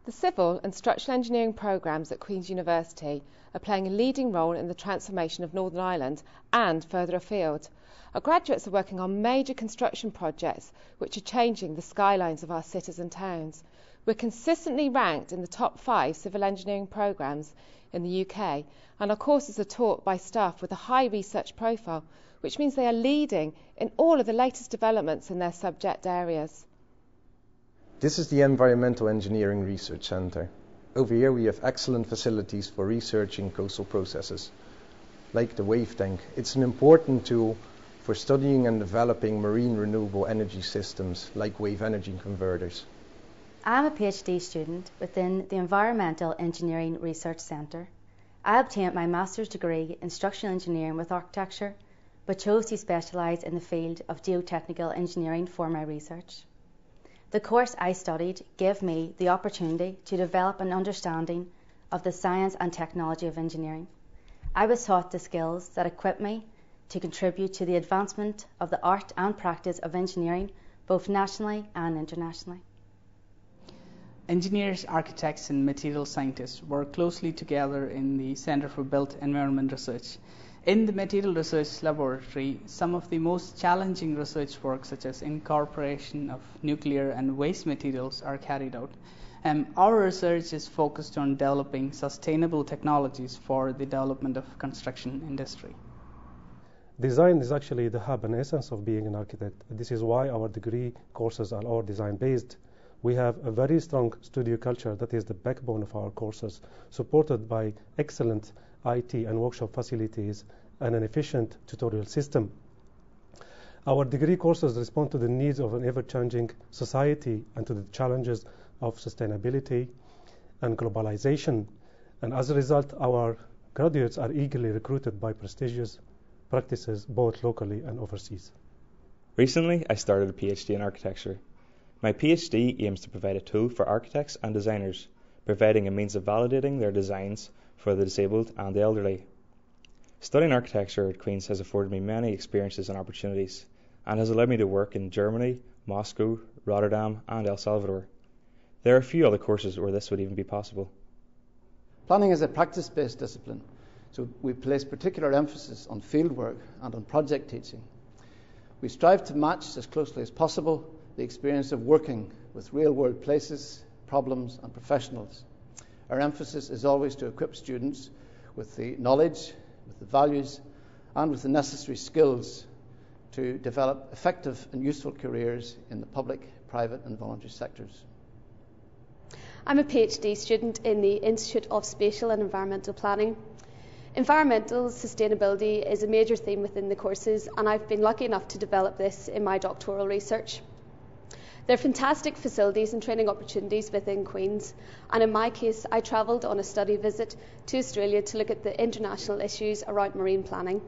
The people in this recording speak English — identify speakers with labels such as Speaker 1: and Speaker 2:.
Speaker 1: The civil and structural engineering programmes at Queen's University are playing a leading role in the transformation of Northern Ireland and further afield. Our graduates are working on major construction projects which are changing the skylines of our cities and towns. We're consistently ranked in the top 5 civil engineering programmes in the UK, and our courses are taught by staff with a high research profile, which means they are leading in all of the latest developments in their subject areas.
Speaker 2: This is the Environmental Engineering Research Centre. Over here we have excellent facilities for researching coastal processes, like the wave tank. It's an important tool for studying and developing marine renewable energy systems, like wave energy converters.
Speaker 3: I'm a PhD student within the Environmental Engineering Research Centre. I obtained my master's degree in structural engineering with architecture, but chose to specialise in the field of geotechnical engineering for my research. The course I studied gave me the opportunity to develop an understanding of the science and technology of engineering. I was taught the skills that equip me to contribute to the advancement of the art and practice of engineering, both nationally and internationally.
Speaker 4: Engineers, architects and material scientists work closely together in the Centre for Built Environment Research. In the Material Research Laboratory, some of the most challenging research work, such as incorporation of nuclear and waste materials, are carried out. Our research is focused on developing sustainable technologies for the development of construction industry.
Speaker 5: Design is actually the hub and essence of being an architect. This is why our degree courses are all design-based. We have a very strong studio culture that is the backbone of our courses, supported by excellent IT and workshop facilities and an efficient tutorial system. Our degree courses respond to the needs of an ever-changing society and to the challenges of sustainability and globalization. And as a result, our graduates are eagerly recruited by prestigious practices both locally and overseas.
Speaker 6: Recently, I started a PhD in architecture. My PhD aims to provide a tool for architects and designers, providing a means of validating their designs for the disabled and the elderly. Studying architecture at Queen's has afforded me many experiences and opportunities, and has allowed me to work in Germany, Moscow, Rotterdam and El Salvador. There are a few other courses where this would even be possible.
Speaker 7: Planning is a practice-based discipline, so we place particular emphasis on fieldwork and on project teaching. We strive to match as closely as possible the experience of working with real-world places, problems and professionals. Our emphasis is always to equip students with the knowledge, with the values and with the necessary skills to develop effective and useful careers in the public, private and voluntary sectors.
Speaker 8: I'm a PhD student in the Institute of Spatial and Environmental Planning. Environmental sustainability is a major theme within the courses, and I've been lucky enough to develop this in my doctoral research. There are fantastic facilities and training opportunities within Queen's, and in my case I travelled on a study visit to Australia to look at the international issues around marine planning.